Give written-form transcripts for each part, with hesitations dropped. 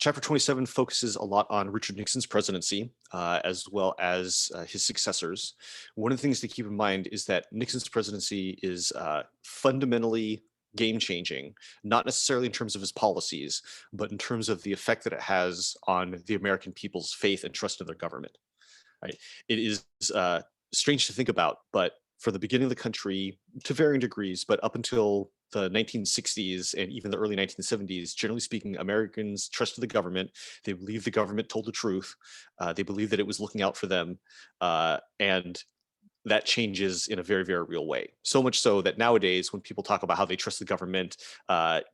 Chapter 27 focuses a lot on Richard Nixon's presidency, as well as his successors. One of the things to keep in mind is that Nixon's presidency is fundamentally game-changing, not necessarily in terms of his policies, but in terms of the effect that it has on the American people's faith and trust in their government. Right? It is strange to think about, but for the beginning of the country, to varying degrees, but up until the 1960s and even the early 1970s, generally speaking, Americans trusted the government. They believed the government told the truth. They believed that it was looking out for them. And that changes in a very, very real way. So much so that nowadays, when people talk about how they trust the government,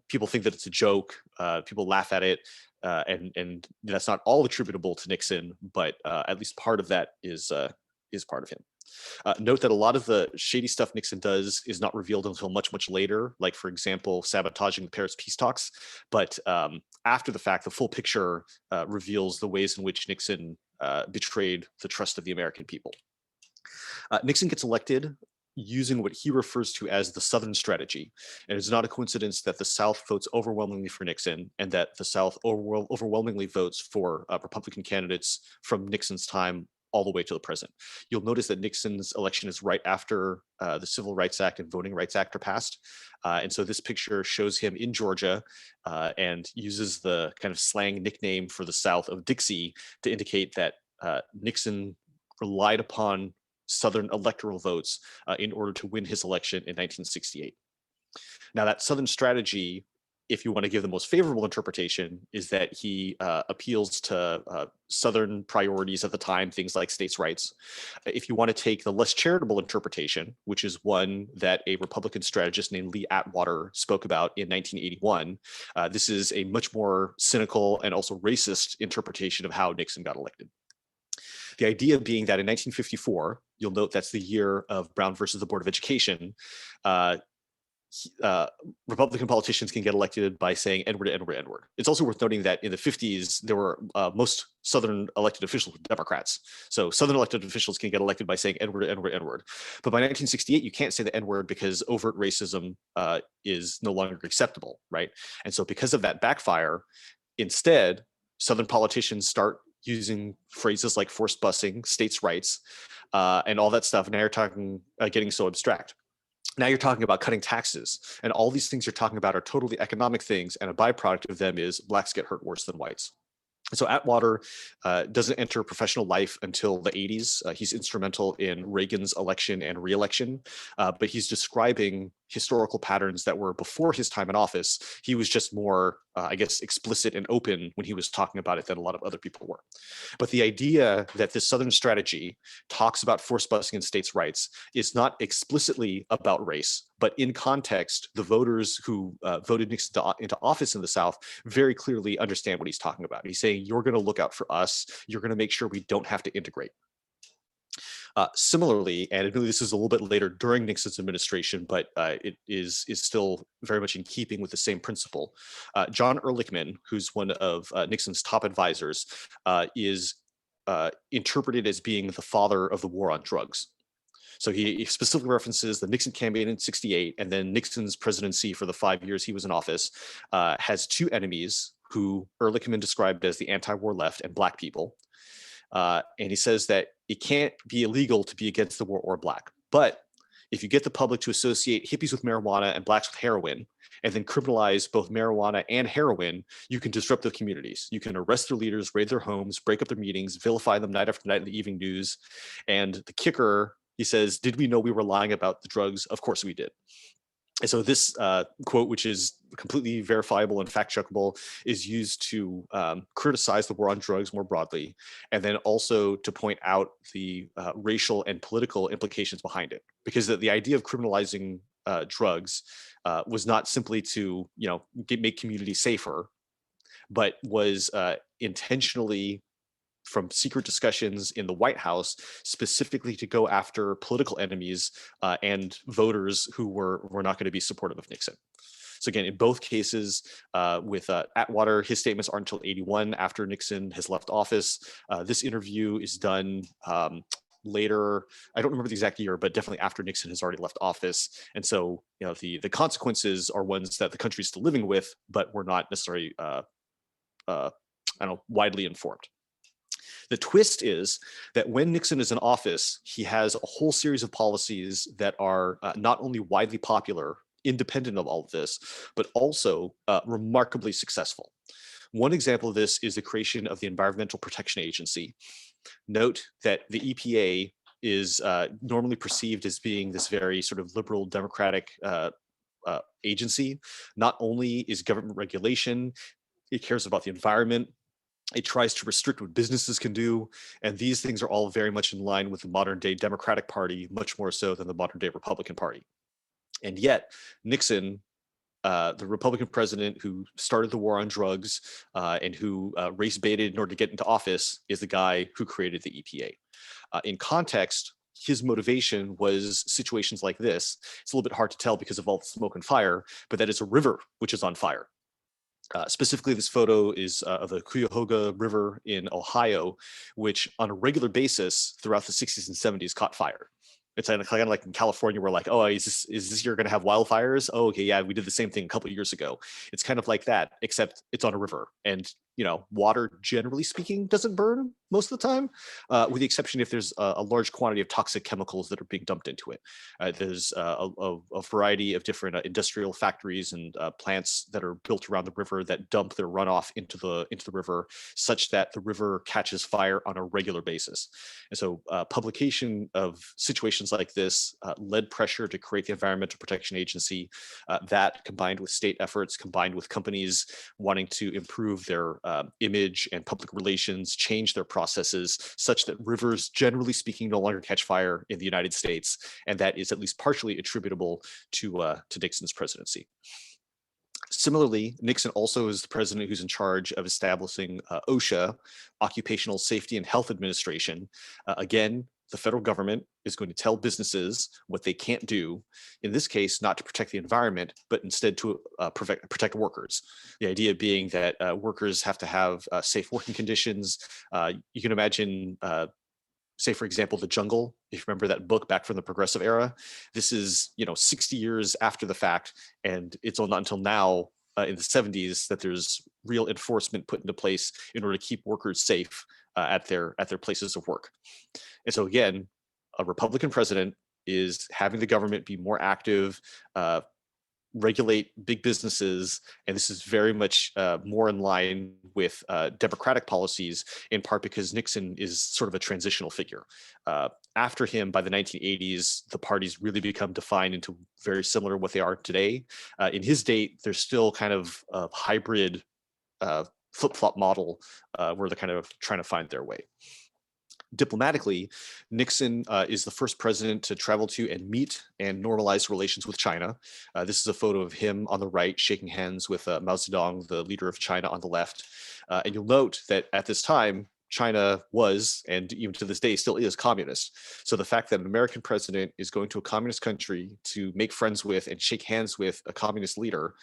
people think that it's a joke. People laugh at it. And that's not all attributable to Nixon, but at least part of that is part of him. Note that a lot of the shady stuff Nixon does is not revealed until much, much later, like, for example, sabotaging the Paris peace talks. But after the fact, the full picture reveals the ways in which Nixon betrayed the trust of the American people. Nixon gets elected using what he refers to as the Southern strategy. And it's not a coincidence that the South votes overwhelmingly for Nixon and that the South overwhelmingly votes for Republican candidates from Nixon's time all the way to the present. You'll notice that Nixon's election is right after the Civil Rights Act and Voting Rights Act are passed. And so this picture shows him in Georgia and uses the kind of slang nickname for the South of Dixie to indicate that Nixon relied upon Southern electoral votes in order to win his election in 1968. Now, that Southern strategy, if you want to give the most favorable interpretation, is that he appeals to Southern priorities at the time, things like states' rights. If you want to take the less charitable interpretation, which is one that a Republican strategist named Lee Atwater spoke about in 1981, this is a much more cynical and also racist interpretation of how Nixon got elected. The idea being that in 1954, you'll note that's the year of Brown versus the Board of Education, Republican politicians can get elected by saying N-word, N-word, N-word. It's also worth noting that in the 50s, there were most Southern elected officials were Democrats. So Southern elected officials can get elected by saying N-word, N-word, N-word. But by 1968, you can't say the N-word because overt racism is no longer acceptable, right? And so because of that backfire, instead, Southern politicians start using phrases like forced busing, states' rights, and all that stuff. Now you're talking getting so abstract. Now you're talking about cutting taxes, and all these things you're talking about are totally economic things, and a byproduct of them is blacks get hurt worse than whites. So Atwater doesn't enter professional life until the 80s. He's instrumental in Reagan's election and re-election, but he's describing historical patterns that were before his time in office. He was just more, I guess, explicit and open when he was talking about it than a lot of other people were. But the idea that this Southern strategy talks about force busing and states' rights is not explicitly about race, but in context, the voters who voted Nixon into office in the South very clearly understand what he's talking about. He's saying, you're going to look out for us. You're going to make sure we don't have to integrate. Similarly, and admittedly this is a little bit later during Nixon's administration, but it is still very much in keeping with the same principle. John Ehrlichman, who's one of Nixon's top advisors, is interpreted as being the father of the war on drugs. So he specifically references the Nixon campaign in 68, and then Nixon's presidency for the 5 years he was in office has two enemies who Ehrlichman described as the anti-war left and black people. And he says that it can't be illegal to be against the war or black. But if you get the public to associate hippies with marijuana and blacks with heroin, and then criminalize both marijuana and heroin, you can disrupt the communities. You can arrest their leaders, raid their homes, break up their meetings, vilify them night after night in the evening news. And the kicker, he says, did we know we were lying about the drugs? Of course we did. And so this quote, which is completely verifiable and fact-checkable, is used to criticize the war on drugs more broadly, and then also to point out the racial and political implications behind it. Because the idea of criminalizing drugs was not simply to, make communities safer, but was intentionally from secret discussions in the White House, specifically to go after political enemies and voters who were not going to be supportive of Nixon. So again, in both cases, with Atwater, his statements aren't until 81 after Nixon has left office. This interview is done later. I don't remember the exact year, but definitely after Nixon has already left office. And so, the consequences are ones that the country's still living with, but we're not necessarily I don't know, widely informed. The twist is that when Nixon is in office, he has a whole series of policies that are not only widely popular, independent of all of this, but also remarkably successful. One example of this is the creation of the Environmental Protection Agency. Note that the EPA is normally perceived as being this very sort of liberal democratic agency. Not only is government regulation, it cares about the environment, it tries to restrict what businesses can do. And these things are all very much in line with the modern day Democratic Party, much more so than the modern day Republican Party. And yet, Nixon, the Republican president who started the war on drugs and who race baited in order to get into office, is the guy who created the EPA. In context, his motivation was situations like this. It's a little bit hard to tell because of all the smoke and fire, but that is a river which is on fire. Specifically, this photo is of the Cuyahoga River in Ohio, which on a regular basis throughout the 60s and 70s caught fire. It's kind of like in California, we're like, oh, is this year going to have wildfires? Oh, okay, yeah, we did the same thing a couple of years ago. It's kind of like that, except it's on a river, and water, generally speaking, doesn't burn most of the time, with the exception if there's a large quantity of toxic chemicals that are being dumped into it. There's a variety of different industrial factories and plants that are built around the river that dump their runoff into the river, such that the river catches fire on a regular basis. And so publication of situations like this led pressure to create the Environmental Protection Agency. That, combined with state efforts, combined with companies wanting to improve their image and public relations, change their processes such that rivers, generally speaking, no longer catch fire in the United States. And that is at least partially attributable to Nixon's presidency. Similarly, Nixon also is the president who's in charge of establishing OSHA, Occupational Safety and Health Administration. Again, the federal government is going to tell businesses what they can't do, in this case, not to protect the environment, but instead to protect workers. The idea being that workers have to have safe working conditions. You can imagine say, for example, The Jungle, if you remember that book back from the Progressive era. This is 60 years after the fact, and it's not until now in the 70s that there's real enforcement put into place in order to keep workers safe at their places of work. And so again, a Republican president is having the government be more active, regulate big businesses, and this is very much more in line with Democratic policies, in part because Nixon is sort of a transitional figure. After him, by the 1980s, the parties really become defined into very similar to what they are today. In his date, there's still kind of a hybrid flip-flop model where they're kind of trying to find their way. Diplomatically, Nixon is the first president to travel to and meet and normalize relations with China. This is a photo of him on the right shaking hands with Mao Zedong, the leader of China, on the left. And you'll note that at this time, China was, and even to this day still is, communist. So the fact that an American president is going to a communist country to make friends with and shake hands with a communist leader,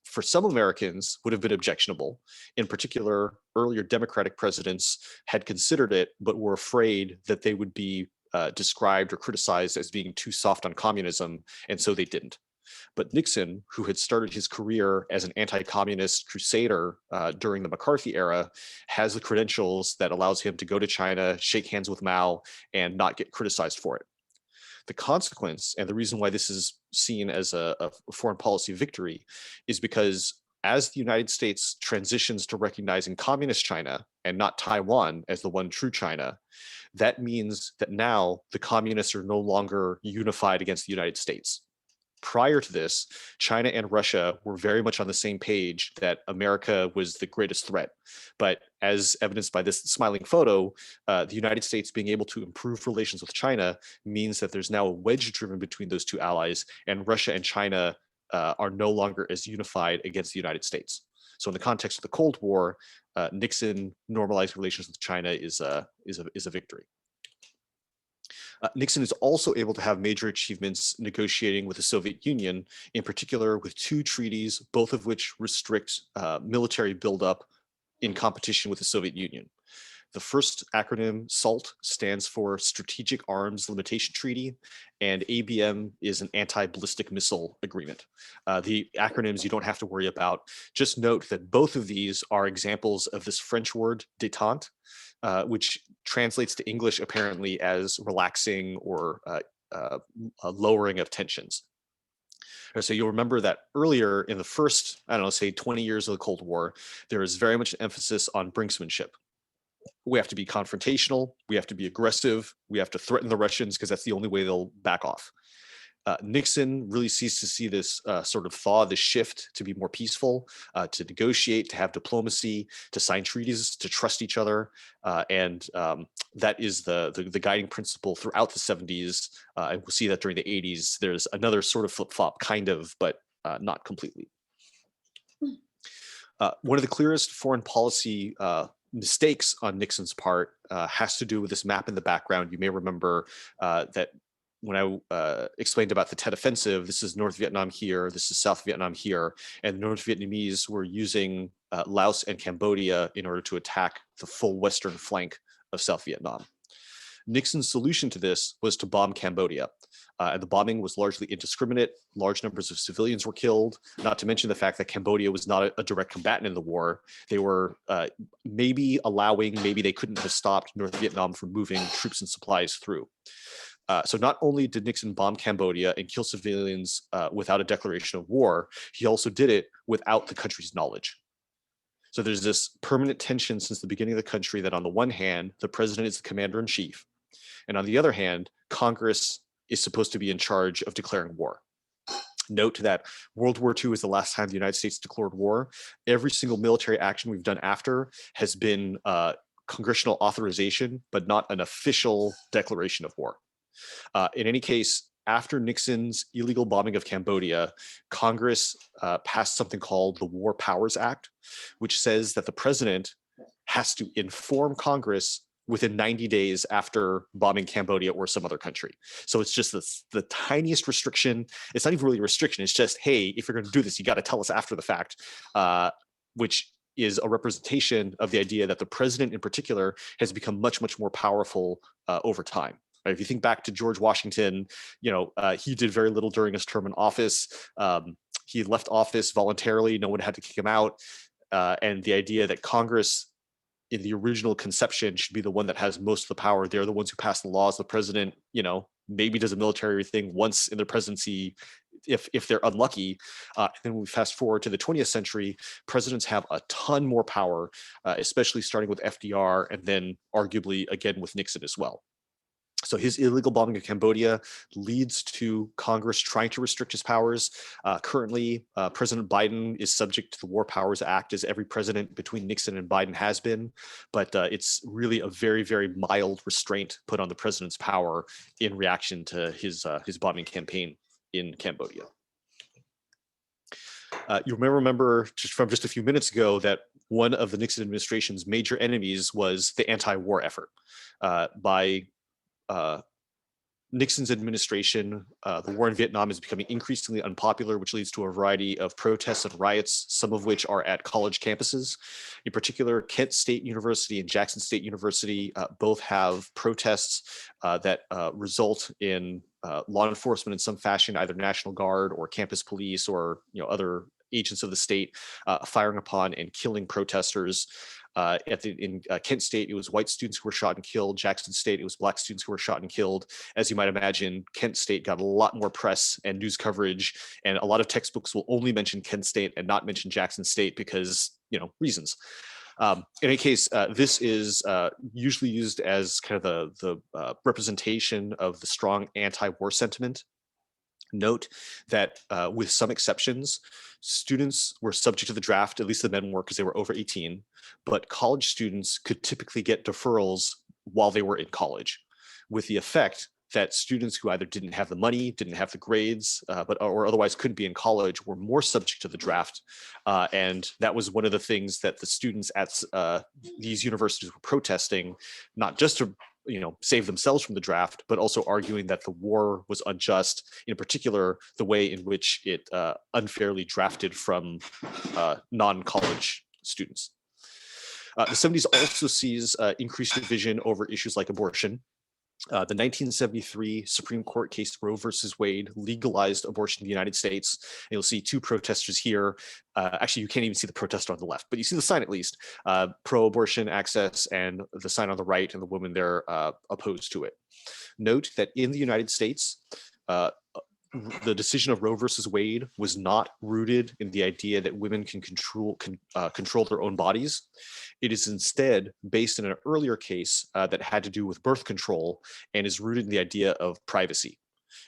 for some Americans would have been objectionable. In particular, earlier Democratic presidents had considered it, but were afraid that they would be described or criticized as being too soft on communism, and so they didn't. But Nixon, who had started his career as an anti-communist crusader during the McCarthy era, has the credentials that allows him to go to China, shake hands with Mao, and not get criticized for it. The consequence, and the reason why this is seen as a foreign policy victory, is because as the United States transitions to recognizing communist China and not Taiwan as the one true China, that means that now the communists are no longer unified against the United States. Prior to this, China and Russia were very much on the same page that America was the greatest threat. But as evidenced by this smiling photo, the United States being able to improve relations with China means that there's now a wedge driven between those two allies, and Russia and China are no longer as unified against the United States. So in the context of the Cold War, Nixon normalized relations with China is a victory. Nixon is also able to have major achievements negotiating with the Soviet Union, in particular with two treaties, both of which restrict military buildup in competition with the Soviet Union. The first acronym, SALT, stands for Strategic Arms Limitation Treaty, and ABM is an anti-ballistic missile agreement. The acronyms you don't have to worry about. Just note that both of these are examples of this French word détente, which translates to English apparently as relaxing or a lowering of tensions. So you'll remember that earlier in the first, I don't know, say 20 years of the Cold War, there is very much an emphasis on brinksmanship. We have to be confrontational, we have to be aggressive, we have to threaten the Russians because that's the only way they'll back off. Nixon really sees to see this sort of thaw, this shift to be more peaceful, to negotiate, to have diplomacy, to sign treaties, to trust each other. And that is the guiding principle throughout the 70s. And we'll see that during the 80s. There's another sort of flip-flop, kind of, but not completely. One of the clearest foreign policy mistakes on Nixon's part has to do with this map in the background. You may remember that when I explained about the Tet Offensive, this is North Vietnam here, this is South Vietnam here, and the North Vietnamese were using Laos and Cambodia in order to attack the full western flank of South Vietnam. Nixon's solution to this was to bomb Cambodia. And the bombing was largely indiscriminate. Large numbers of civilians were killed, not to mention the fact that Cambodia was not a direct combatant in the war. They were maybe they couldn't have stopped North Vietnam from moving troops and supplies through. So not only did Nixon bomb Cambodia and kill civilians without a declaration of war, he also did it without the country's knowledge. So there's this permanent tension since the beginning of the country that on the one hand, the president is the commander in chief. And on the other hand, Congress is supposed to be in charge of declaring war. Note that World War II is the last time the United States declared war. Every single military action we've done after has been congressional authorization, but not an official declaration of war. In any case, after Nixon's illegal bombing of Cambodia, Congress passed something called the War Powers Act, which says that the president has to inform Congress within 90 days after bombing Cambodia or some other country. So it's just the tiniest restriction. It's not even really a restriction. It's just, hey, if you're going to do this, you got to tell us after the fact, which is a representation of the idea that the president in particular has become much, much more powerful over time. Right? If you think back to George Washington, he did very little during his term in office. He left office voluntarily. No one had to kick him out. And the idea that Congress in the original conception should be the one that has most of the power. They're the ones who pass the laws. The president, maybe does a military thing once in their presidency, if they're unlucky. And then we fast forward to the 20th century, presidents have a ton more power, especially starting with FDR and then arguably again with Nixon as well. So his illegal bombing of Cambodia leads to Congress trying to restrict his powers. Currently, President Biden is subject to the War Powers Act, as every president between Nixon and Biden has been. But it's really a very, very mild restraint put on the president's power in reaction to his bombing campaign in Cambodia. You may remember from just a few minutes ago that one of the Nixon administration's major enemies was the anti-war effort. By Nixon's administration, the war in Vietnam is becoming increasingly unpopular, which leads to a variety of protests and riots, some of which are at college campuses. In particular, Kent State University and Jackson State University both have protests that result in law enforcement in some fashion, either National Guard or campus police or other agents of the state firing upon and killing protesters. In Kent State, it was white students who were shot and killed. Jackson State, it was black students who were shot and killed. As you might imagine, Kent State got a lot more press and news coverage, and a lot of textbooks will only mention Kent State and not mention Jackson State because, reasons. In any case, this is usually used as kind of the representation of the strong anti-war sentiment. Note that with some exceptions, students were subject to the draft, at least the men were because they were over 18, but college students could typically get deferrals while they were in college, with the effect that students who either didn't have the money, didn't have the grades, or otherwise couldn't be in college were more subject to the draft. And that was one of the things that the students at these universities were protesting, not just to save themselves from the draft, but also arguing that the war was unjust, in particular, the way in which it unfairly drafted from non-college students. The 70s also sees increased division over issues like abortion. The 1973 Supreme Court case Roe versus Wade legalized abortion in the United States. And you'll see two protesters here. Actually, you can't even see the protester on the left, but you see the sign at least, pro-abortion access, and the sign on the right, and the woman there opposed to it. Note that in the United States, uh, the decision of Roe versus Wade was not rooted in the idea that women can control their own bodies. It is instead based in an earlier case that had to do with birth control and is rooted in the idea of privacy.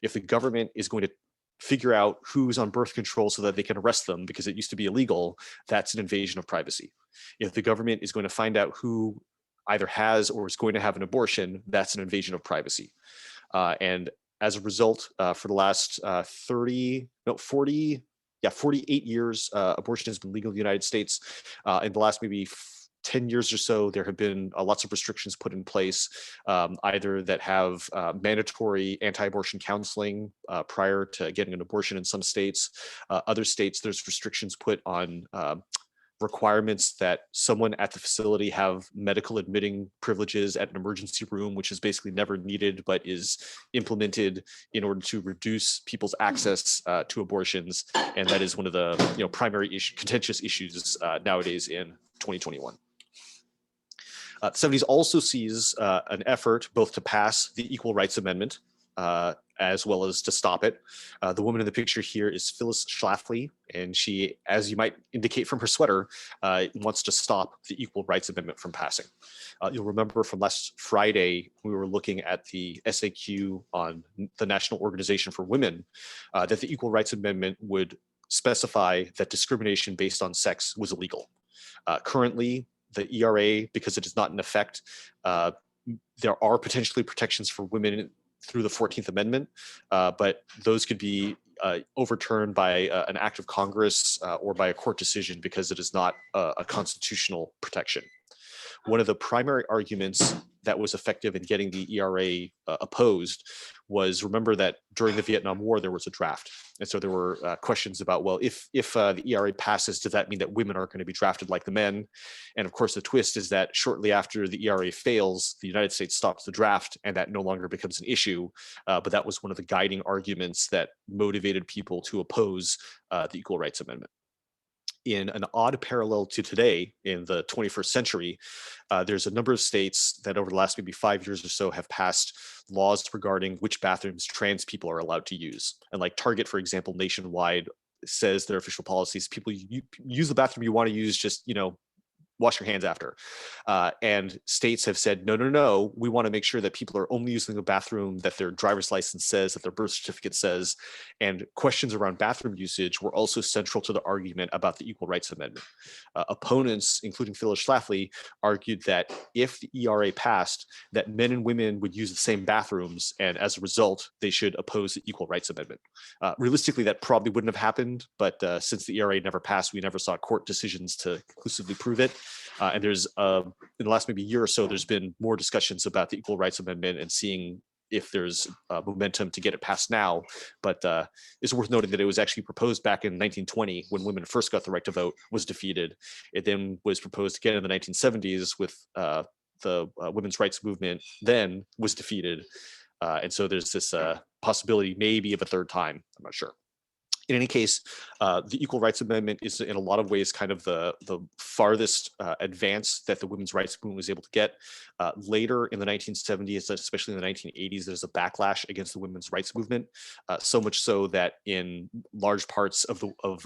If the government is going to figure out who's on birth control so that they can arrest them because it used to be illegal, that's an invasion of privacy. If the government is going to find out who either has or is going to have an abortion, that's an invasion of privacy. And as a result, for the last 48 years, abortion has been legal in the United States. In the last maybe 10 years or so, there have been lots of restrictions put in place, either that have mandatory anti-abortion counseling prior to getting an abortion in some states. Other states, there's restrictions put on requirements that someone at the facility have medical admitting privileges at an emergency room, which is basically never needed, but is implemented in order to reduce people's access to abortions. And that is one of the primary contentious issues nowadays in 2021. The 70s also sees an effort both to pass the Equal Rights Amendment as well as to stop it. The woman in the picture here is Phyllis Schlafly, and she, as you might indicate from her sweater, wants to stop the Equal Rights Amendment from passing. You'll remember from last Friday, we were looking at the SAQ on the National Organization for Women, that the Equal Rights Amendment would specify that discrimination based on sex was illegal. Currently, the ERA, because it is not in effect, there are potentially protections for women through the 14th Amendment, but those could be overturned by an act of Congress or by a court decision because it is not a constitutional protection. One of the primary arguments that was effective in getting the ERA opposed was, remember that during the Vietnam War, there was a draft. And so there were questions about, well, if the ERA passes, does that mean that women aren't going to be drafted like the men? And of course, the twist is that shortly after the ERA fails, the United States stops the draft, and that no longer becomes an issue. But that was one of the guiding arguments that motivated people to oppose the Equal Rights Amendment. In an odd parallel to today, in the 21st century, there's a number of states that over the last maybe 5 years or so have passed laws regarding which bathrooms trans people are allowed to use. And like Target, for example, nationwide says their official policies, people use the bathroom you want to use, just, wash your hands after. And states have said, no, we want to make sure that people are only using the bathroom that their driver's license says, that their birth certificate says. And questions around bathroom usage were also central to the argument about the Equal Rights Amendment. Opponents, including Phyllis Schlafly, argued that if the ERA passed, that men and women would use the same bathrooms, and as a result, they should oppose the Equal Rights Amendment. Realistically, that probably wouldn't have happened, but since the ERA never passed, we never saw court decisions to conclusively prove it. And there's, in the last maybe year or so, there's been more discussions about the Equal Rights Amendment and seeing if there's momentum to get it passed now. But it's worth noting that it was actually proposed back in 1920 when women first got the right to vote, was defeated. It then was proposed again in the 1970s with the women's rights movement, then was defeated. And so there's this possibility maybe of a third time. I'm not sure. In any case, the Equal Rights Amendment is in a lot of ways kind of the farthest advance that the women's rights movement was able to get. Later in the 1970s, especially in the 1980s, there's a backlash against the women's rights movement, so much so that in large parts of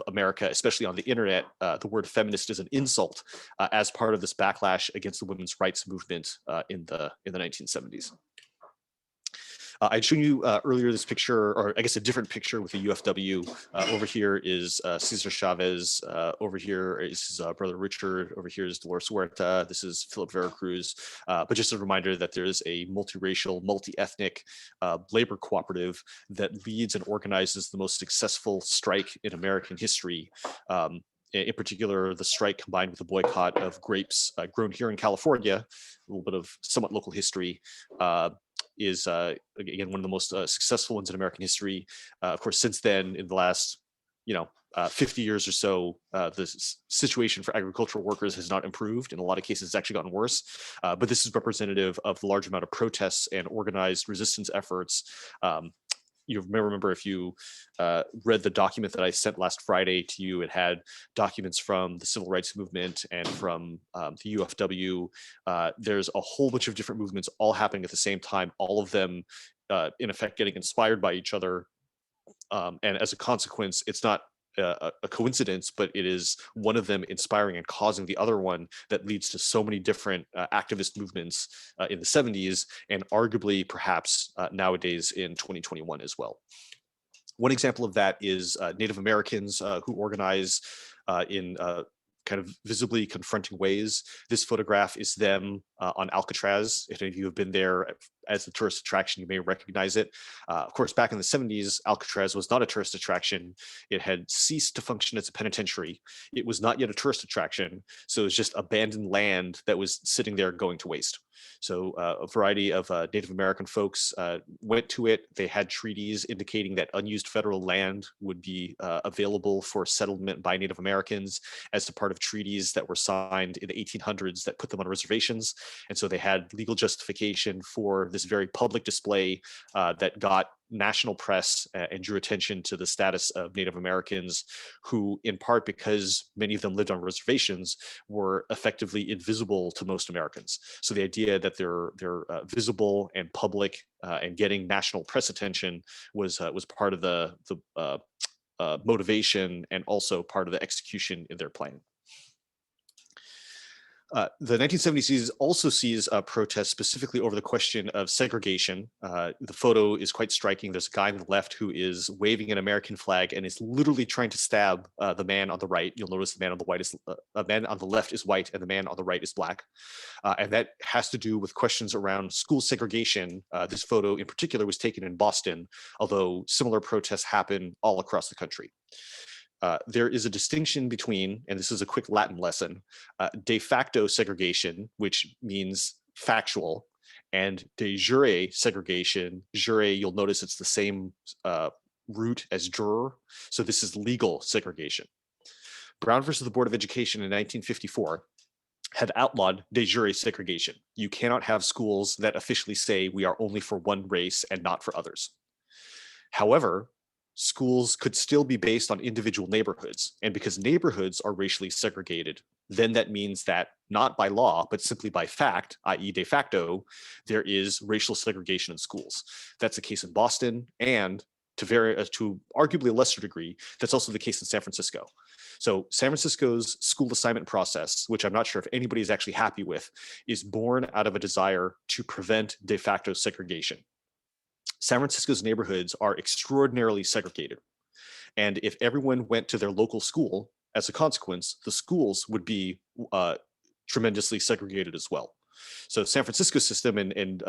America, especially on the internet, the word feminist is an insult as part of this backlash against the women's rights movement in the 1970s. I'd shown you earlier this picture, or I guess a different picture with the UFW. Over here is Cesar Chavez. Over here is his brother Richard. Over here is Dolores Huerta. This is Philip Veracruz. But just a reminder that there is a multiracial, multi-ethnic labor cooperative that leads and organizes the most successful strike in American history. In particular, the strike combined with the boycott of grapes grown here in California, a little bit of somewhat local history, is again one of the most successful ones in American history. Of course, since then, in the last 50 years or so, the situation for agricultural workers has not improved. In a lot of cases, it's actually gotten worse. But this is representative of the large amount of protests and organized resistance efforts. You may remember, if you read the document that I sent last Friday to you, it had documents from the civil rights movement and from the UFW. There's a whole bunch of different movements all happening at the same time, all of them in effect getting inspired by each other. And as a consequence, it's not a coincidence, but it is one of them inspiring and causing the other one that leads to so many different activist movements in the 70s, and arguably perhaps nowadays in 2021 as well. One example of that is Native Americans who organize in kind of visibly confronting ways. This photograph is them on Alcatraz. If any of you have been there as a tourist attraction, you may recognize it. Of course, back in the 70s, Alcatraz was not a tourist attraction. It had ceased to function as a penitentiary. It was not yet a tourist attraction. So it was just abandoned land that was sitting there going to waste. So a variety of Native American folks went to it. They had treaties indicating that unused federal land would be available for settlement by Native Americans as a part of treaties that were signed in the 1800s that put them on reservations. And so they had legal justification for this very public display that got national press and drew attention to the status of Native Americans, who, in part because many of them lived on reservations, were effectively invisible to most Americans. So the idea that they're visible and public and getting national press attention was part of the motivation, and also part of the execution in their plan. The 1970s also sees protests specifically over the question of segregation. The photo is quite striking. There's a guy on the left who is waving an American flag and is literally trying to stab the man on the right. You'll notice the man on the left is white and the man on the right is black. And that has to do with questions around school segregation. This photo in particular was taken in Boston, although similar protests happen all across the country. There is a distinction between, and this is a quick Latin lesson, de facto segregation, which means factual, and de jure segregation. Jure, you'll notice it's the same root as juror. So this is legal segregation. Brown versus the Board of Education in 1954 had outlawed de jure segregation. You cannot have schools that officially say we are only for one race and not for others. However, schools could still be based on individual neighborhoods. And because neighborhoods are racially segregated, then that means that not by law, but simply by fact, i.e. de facto, there is racial segregation in schools. That's the case in Boston, and to arguably a lesser degree, that's also the case in San Francisco. So San Francisco's school assignment process, which I'm not sure if anybody is actually happy with, is born out of a desire to prevent de facto segregation. San Francisco's neighborhoods are extraordinarily segregated. And if everyone went to their local school, as a consequence, the schools would be tremendously segregated as well. So San Francisco's system, and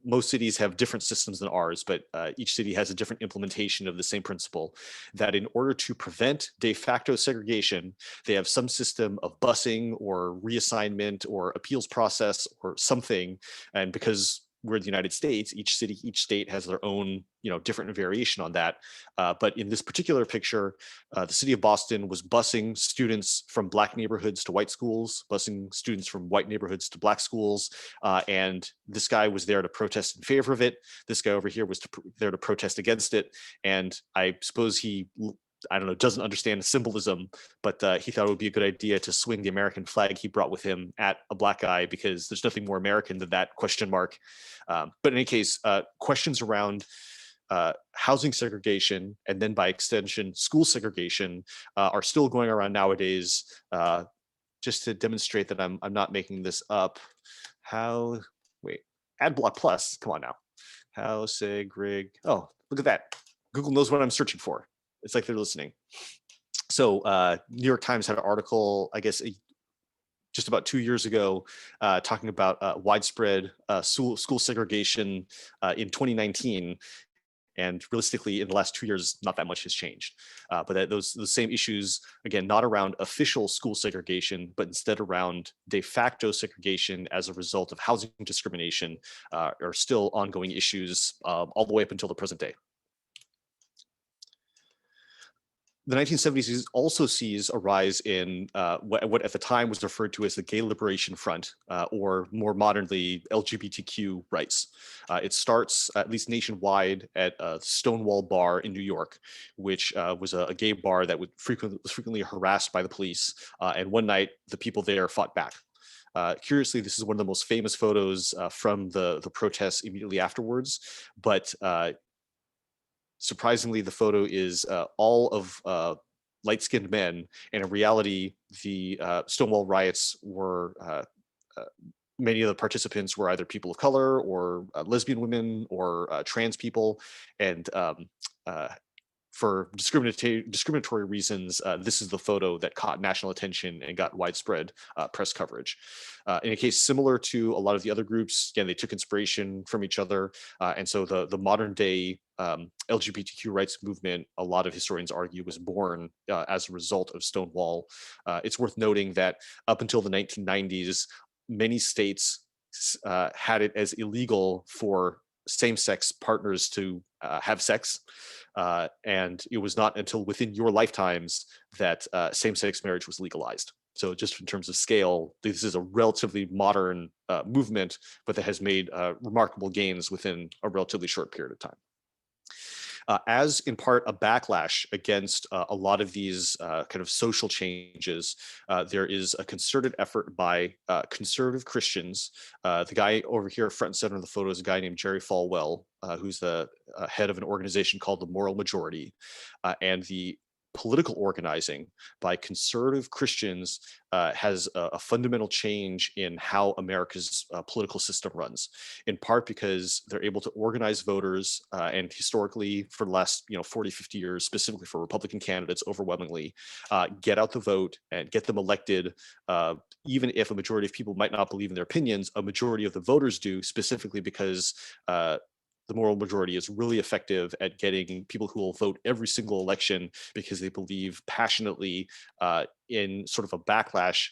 most cities have different systems than ours, but each city has a different implementation of the same principle, that in order to prevent de facto segregation, they have some system of busing or reassignment or appeals process or something. And because we're the United States, each state has their own, different variation on that. But in this particular picture, the city of Boston was busing students from Black neighborhoods to white schools, busing students from white neighborhoods to Black schools. And this guy was there to protest in favor of it. This guy over here was there to protest against it. And I suppose he, doesn't understand the symbolism, but he thought it would be a good idea to swing the American flag he brought with him at a Black guy, because there's nothing more American than that question mark. But in any case, questions around housing segregation, and then by extension, school segregation, are still going around nowadays. Just to demonstrate that I'm not making this up. Adblock Plus, come on now. How oh, look at that. Google knows what I'm searching for. It's like they're listening. So New York Times had an article, I guess, just about 2 years ago, talking about widespread school segregation in 2019. And realistically, in the last 2 years, not that much has changed. But those same issues, again, not around official school segregation, but instead around de facto segregation as a result of housing discrimination, are still ongoing issues all the way up until the present day. The 1970s also sees a rise in what at the time was referred to as the Gay Liberation Front, or more modernly, LGBTQ rights. It starts, at least nationwide, at a Stonewall Bar in New York, which was a gay bar that was frequently harassed by the police. And one night, the people there fought back. Curiously, this is one of the most famous photos from the protests immediately afterwards, but surprisingly, the photo is all of light-skinned men, and in reality, the Stonewall riots were uh, many of the participants were either people of color or lesbian women or trans people, and uh, for discriminatory reasons, this is the photo that caught national attention and got widespread press coverage. In a case similar to a lot of the other groups, again, they took inspiration from each other. And so the modern day LGBTQ rights movement, a lot of historians argue, was born as a result of Stonewall. It's worth noting that up until the 1990s, many states had it as illegal for same-sex partners to have sex. And it was not until within your lifetimes that same-sex marriage was legalized. So just in terms of scale, this is a relatively modern movement, but that has made remarkable gains within a relatively short period of time. As in part a backlash against a lot of these kind of social changes, there is a concerted effort by conservative Christians. The guy over here, front and center of the photo, is a guy named Jerry Falwell, who's the head of an organization called the Moral Majority. And the political organizing by conservative Christians has a fundamental change in how America's political system runs, in part because they're able to organize voters, and historically for the last 40, 50 years, specifically for Republican candidates, overwhelmingly, get out the vote and get them elected, even if a majority of people might not believe in their opinions, a majority of the voters do, specifically because the moral majority is really effective at getting people who will vote every single election because they believe passionately in sort of a backlash.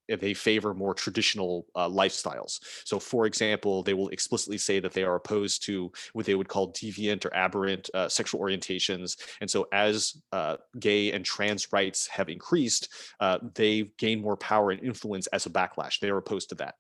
They favor more traditional lifestyles. So, for example, they will explicitly say that they are opposed to what they would call deviant or aberrant sexual orientations. And so, as gay and trans rights have increased, they gain more power and influence as a backlash. They are opposed to that.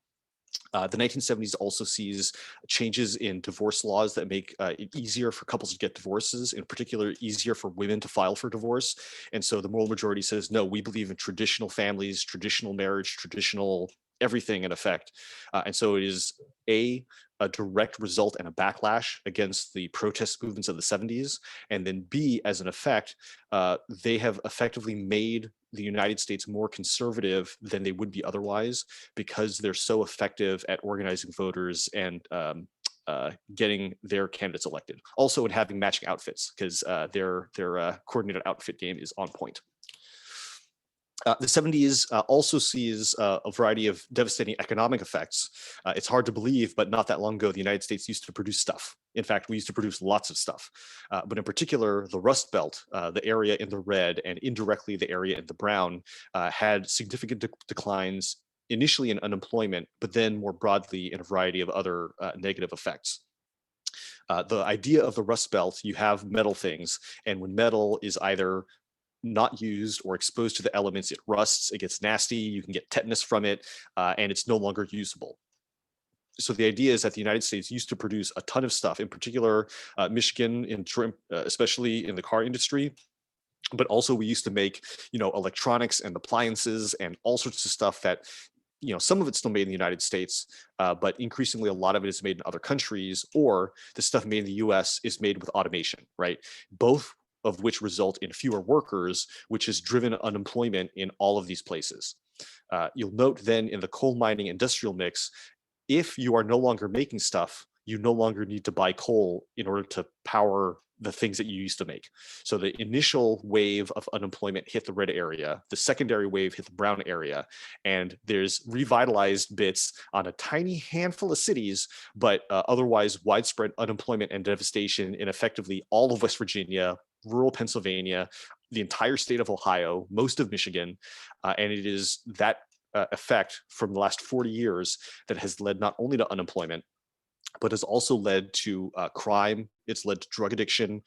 The 1970s also sees changes in divorce laws that make it easier for couples to get divorces, in particular, easier for women to file for divorce. And so the moral majority says, no, we believe in traditional families, traditional marriage, traditional everything in effect. And so it is a direct result and a backlash against the protest movements of the 70s. And then B, as an effect, they have effectively made the United States more conservative than they would be otherwise, because they're so effective at organizing voters and getting their candidates elected. Also in having matching outfits, because their coordinated outfit game is on point. The 70s also sees a variety of devastating economic effects. It's hard to believe, but not that long ago, the United States used to produce stuff. In fact, we used to produce lots of stuff. But in particular, the Rust Belt, the area in the red and indirectly the area in the brown, had significant declines initially in unemployment, but then more broadly in a variety of other negative effects. The idea of the Rust Belt, you have metal things, and when metal is either not used or exposed to the elements, it rusts, it gets nasty, you can get tetanus from it, and it's no longer usable. So the idea is that the United States used to produce a ton of stuff, in particular, Michigan, especially in the car industry. But also we used to make, electronics and appliances and all sorts of stuff that, some of it's still made in the United States, but increasingly a lot of it is made in other countries, or the stuff made in the US is made with automation, right? Both of which result in fewer workers, which has driven unemployment in all of these places. You'll note then in the coal mining industrial mix, if you are no longer making stuff, you no longer need to buy coal in order to power the things that you used to make. So the initial wave of unemployment hit the red area, the secondary wave hit the brown area, and there's revitalized bits on a tiny handful of cities, but otherwise widespread unemployment and devastation in effectively all of West Virginia, rural Pennsylvania, the entire state of Ohio, most of Michigan, and it is that effect from the last 40 years that has led not only to unemployment, but has also led to crime. It's led to drug addiction,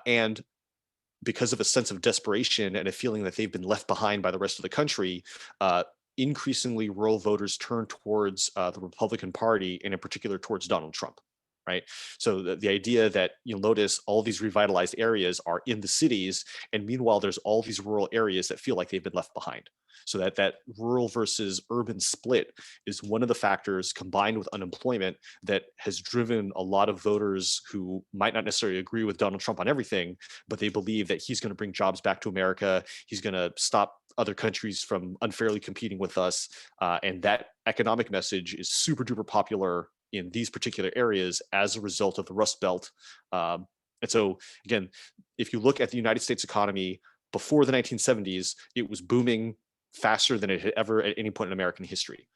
and because of a sense of desperation and a feeling that they've been left behind by the rest of the country, uh, increasingly rural voters turn towards the Republican Party, and in particular towards Donald Trump. Right. So the idea that you'll notice all these revitalized areas are in the cities, and meanwhile, there's all these rural areas that feel like they've been left behind. So that rural versus urban split is one of the factors, combined with unemployment, that has driven a lot of voters who might not necessarily agree with Donald Trump on everything, but they believe that he's going to bring jobs back to America. He's going to stop other countries from unfairly competing with us. And that economic message is super duper popular in these particular areas as a result of the Rust Belt. And so, again, if you look at the United States economy before the 1970s, it was booming faster than it had ever at any point in American history.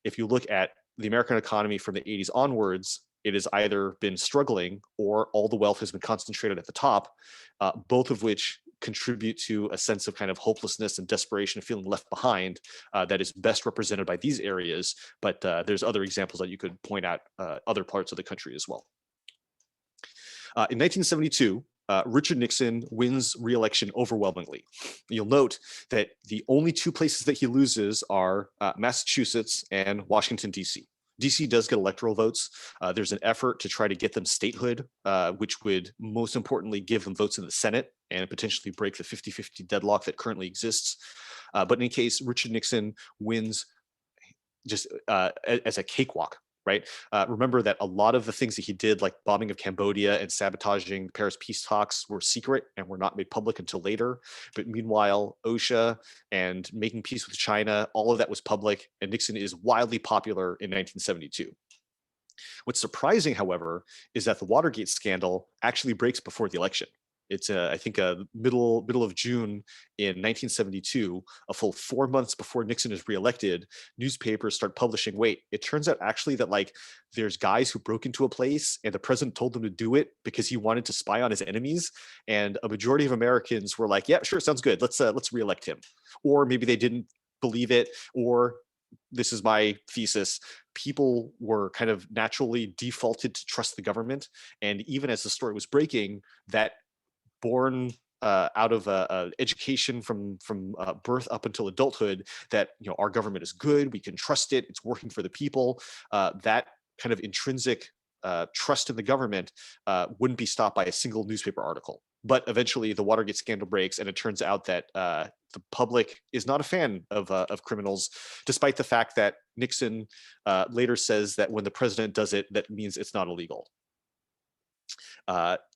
If you look at the American economy from the 80s onwards, it has either been struggling or all the wealth has been concentrated at the top, both of which contribute to a sense of kind of hopelessness and desperation, feeling left behind, that is best represented by these areas. But there's other examples that you could point at other parts of the country as well. In 1972, Richard Nixon wins re-election overwhelmingly. You'll note that the only two places that he loses are Massachusetts and Washington, D.C. DC does get electoral votes. There's an effort to try to get them statehood, which would most importantly give them votes in the Senate and potentially break the 50-50 deadlock that currently exists. But in any case, Richard Nixon wins just as a cakewalk, right? Remember that a lot of the things that he did, like bombing of Cambodia and sabotaging the Paris peace talks, were secret and were not made public until later. But meanwhile, OSHA and making peace with China, all of that was public, and Nixon is wildly popular in 1972. What's surprising, however, is that the Watergate scandal actually breaks before the election. It's, I think, middle of June in 1972, a full 4 months before Nixon is reelected. Newspapers start publishing, wait, it turns out actually that like there's guys who broke into a place and the president told them to do it because he wanted to spy on his enemies. And a majority of Americans were like, yeah, sure, sounds good. Let's reelect him. Or maybe they didn't believe it, or this is my thesis, people were kind of naturally defaulted to trust the government. And even as the story was breaking, that born out of education from birth up until adulthood, that our government is good, we can trust it, it's working for the people. That kind of intrinsic trust in the government wouldn't be stopped by a single newspaper article. But eventually, the Watergate scandal breaks, and it turns out that the public is not a fan of criminals, despite the fact that Nixon later says that when the president does it, that means it's not illegal.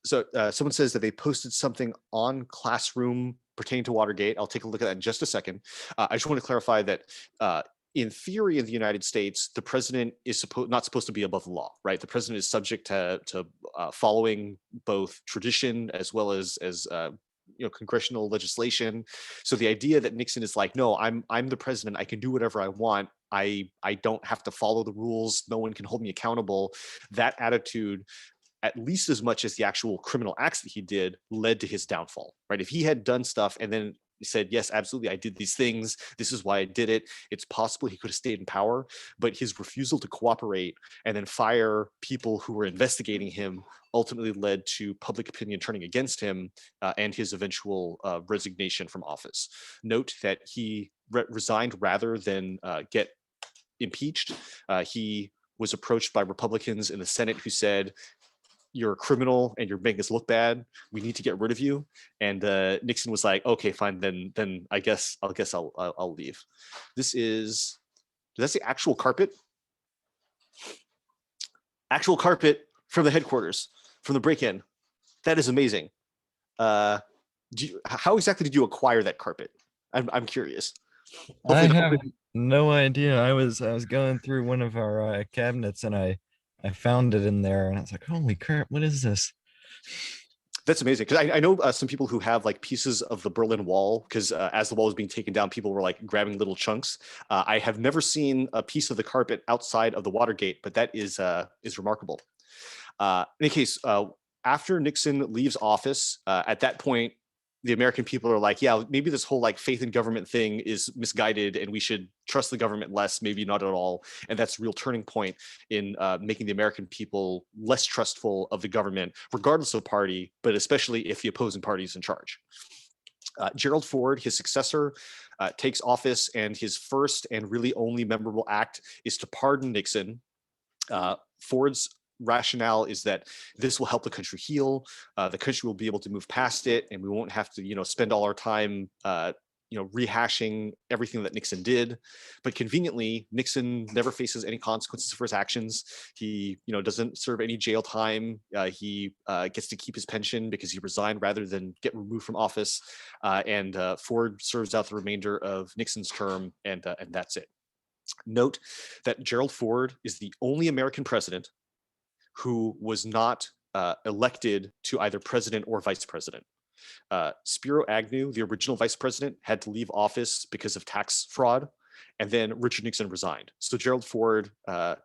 So someone says that they posted something on Classroom pertaining to Watergate. I'll take a look at that in just a second. I just want to clarify that in theory, in the United States, the president is not supposed to be above the law, right? The president is subject to following both tradition as well as congressional legislation. So the idea that Nixon is like, no, I'm the president, I can do whatever I want, I don't have to follow the rules, no one can hold me accountable. That attitude, at least as much as the actual criminal acts that he did, led to his downfall, right? If he had done stuff and then said, yes, absolutely, I did these things, this is why I did it, it's possible he could have stayed in power. But his refusal to cooperate and then fire people who were investigating him ultimately led to public opinion turning against him and his eventual resignation from office. Note that he resigned rather than get impeached. He was approached by Republicans in the Senate who said, you're a criminal and you're making us look bad, we need to get rid of you. And Nixon was like, okay, fine, then I guess I'll leave. This is, that's the actual carpet? Actual carpet from the headquarters, from the break-in. That is amazing. How exactly did you acquire that carpet? I'm curious. I have no idea. I was going through one of our cabinets and I found it in there and I was like, holy crap, what is this? That's amazing, because I know some people who have like pieces of the Berlin Wall, because as the wall was being taken down, people were like grabbing little chunks. I have never seen a piece of the carpet outside of the Watergate, but that is remarkable. In any case, after Nixon leaves office, at that point, the American people are like, yeah, maybe this whole like faith in government thing is misguided and we should trust the government less, maybe not at all. And that's a real turning point in making the American people less trustful of the government, regardless of party, but especially if the opposing party is in charge. Gerald Ford, his successor, takes office, and his first and really only memorable act is to pardon Nixon. Ford's rationale is that this will help the country heal. The country will be able to move past it, and we won't have to, spend all our time, rehashing everything that Nixon did. But conveniently, Nixon never faces any consequences for his actions. He, doesn't serve any jail time. He gets to keep his pension because he resigned rather than get removed from office. And Ford serves out the remainder of Nixon's term, and that's it. Note that Gerald Ford is the only American president who was not elected to either president or vice president. Spiro Agnew, the original vice president, had to leave office because of tax fraud, and then Richard Nixon resigned. So Gerald Ford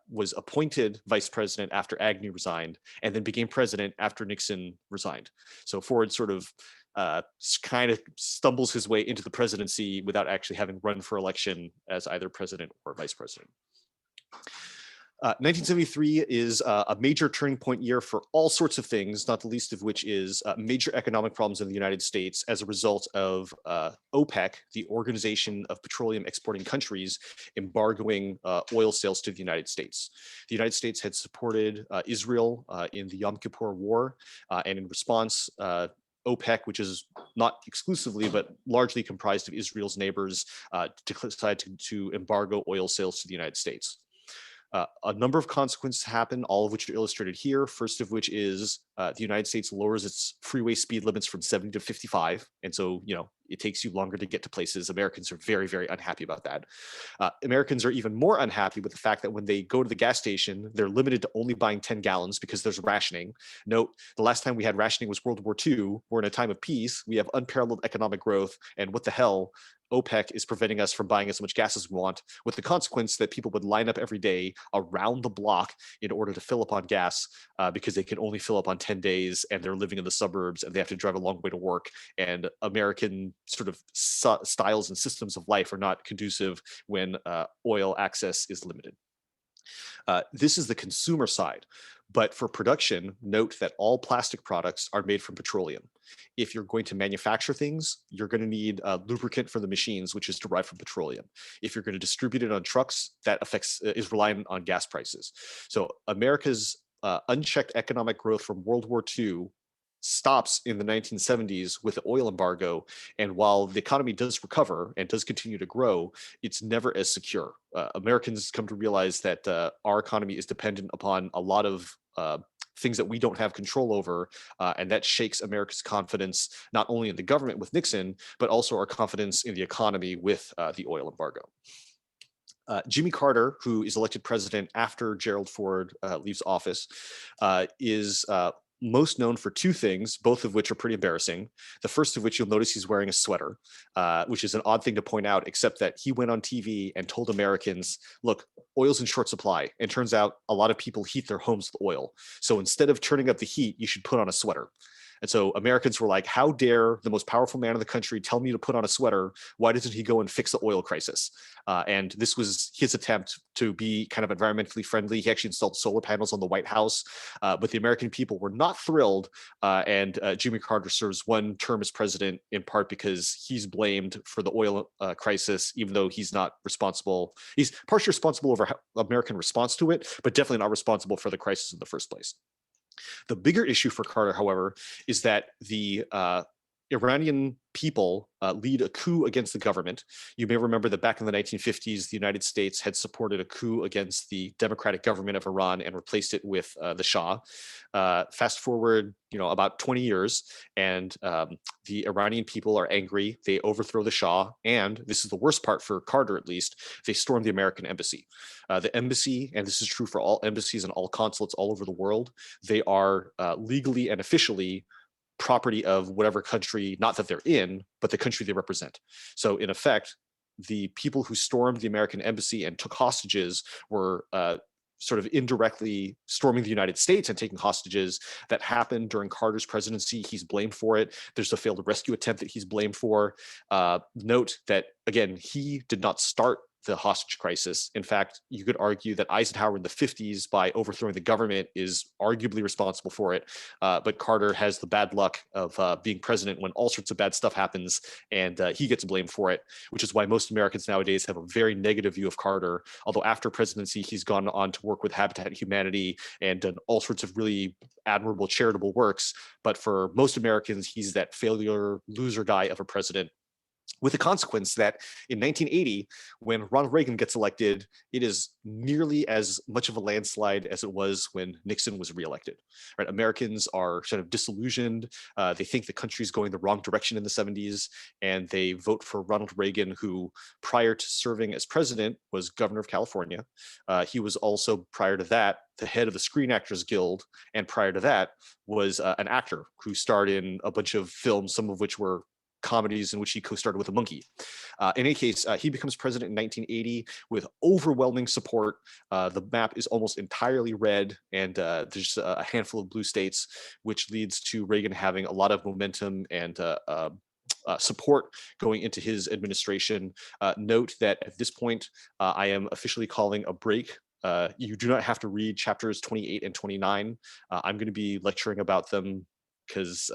was appointed vice president after Agnew resigned, and then became president after Nixon resigned. So Ford sort of kind of stumbles his way into the presidency without actually having run for election as either president or vice president. 1973 is a major turning point year for all sorts of things, not the least of which is major economic problems in the United States as a result of OPEC, the Organization of Petroleum Exporting Countries, embargoing oil sales to the United States. The United States had supported Israel in the Yom Kippur War, and in response, OPEC, which is not exclusively but largely comprised of Israel's neighbors, decided to embargo oil sales to the United States. A number of consequences happen, all of which are illustrated here. First of which is the United States lowers its freeway speed limits from 70 to 55. And so, it takes you longer to get to places. Americans are very, very unhappy about that. Americans are even more unhappy with the fact that when they go to the gas station, they're limited to only buying 10 gallons because there's rationing. Note, the last time we had rationing was World War II. We're in a time of peace. We have unparalleled economic growth. And what the hell? OPEC is preventing us from buying as much gas as we want, with the consequence that people would line up every day around the block in order to fill up on gas because they can only fill up on 10 days, and they're living in the suburbs and they have to drive a long way to work. And American sort of styles and systems of life are not conducive when oil access is limited. This is the consumer side. But for production, note that all plastic products are made from petroleum. If you're going to manufacture things, you're going to need lubricant for the machines, which is derived from petroleum. If you're going to distribute it on trucks, that is reliant on gas prices. So America's unchecked economic growth from World War II stops in the 1970s with the oil embargo. And while the economy does recover and does continue to grow, it's never as secure. Americans come to realize that our economy is dependent upon a lot of things that we don't have control over, and that shakes America's confidence not only in the government with Nixon, but also our confidence in the economy with the oil embargo. Jimmy Carter, who is elected president after Gerald Ford leaves office, is most known for two things, both of which are pretty embarrassing. The first of which, you'll notice he's wearing a sweater, which is an odd thing to point out, except that he went on TV and told Americans, look, oil's in short supply. And turns out a lot of people heat their homes with oil. So instead of turning up the heat, you should put on a sweater. And so Americans were like, how dare the most powerful man in the country tell me to put on a sweater? Why doesn't he go and fix the oil crisis? And this was his attempt to be kind of environmentally friendly. He actually installed solar panels on the White House, but the American people were not thrilled. And Jimmy Carter serves one term as president in part because he's blamed for the oil crisis, even though he's not responsible. He's partially responsible over American response to it, but definitely not responsible for the crisis in the first place. The bigger issue for Carter, however, is that the Iranian people lead a coup against the government. You may remember that back in the 1950s, the United States had supported a coup against the democratic government of Iran and replaced it with the Shah. Fast forward, about 20 years, and the Iranian people are angry. They overthrow the Shah, and this is the worst part for Carter, at least. They storm the American embassy. The embassy, and this is true for all embassies and all consulates all over the world, they are legally and officially property of whatever country, not that they're in, but the country they represent. So in effect, the people who stormed the American embassy and took hostages were sort of indirectly storming the United States and taking hostages that happened during Carter's presidency. He's blamed for it. There's a failed rescue attempt that he's blamed for. Note that, again, he did not start the hostage crisis. In fact, you could argue that Eisenhower in the 50s, by overthrowing the government, is arguably responsible for it. But Carter has the bad luck of being president when all sorts of bad stuff happens, and he gets blamed for it, which is why most Americans nowadays have a very negative view of Carter. Although after presidency, he's gone on to work with Habitat Humanity and done all sorts of really admirable charitable works. But for most Americans, he's that failure, loser guy of a president, with the consequence that in 1980, when Ronald Reagan gets elected, it is nearly as much of a landslide as it was when Nixon was reelected. Right? Americans are sort of disillusioned. They think the country's going the wrong direction in the 70s, and they vote for Ronald Reagan, who, prior to serving as president, was governor of California. He was also, prior to that, the head of the Screen Actors Guild, and prior to that was an actor who starred in a bunch of films, some of which were comedies in which he co-starred with a monkey. In any case, he becomes president in 1980 with overwhelming support. The map is almost entirely red, and there's a handful of blue states, which leads to Reagan having a lot of momentum and support going into his administration. Note that at this point, I am officially calling a break. You do not have to read chapters 28 and 29. I'm going to be lecturing about them because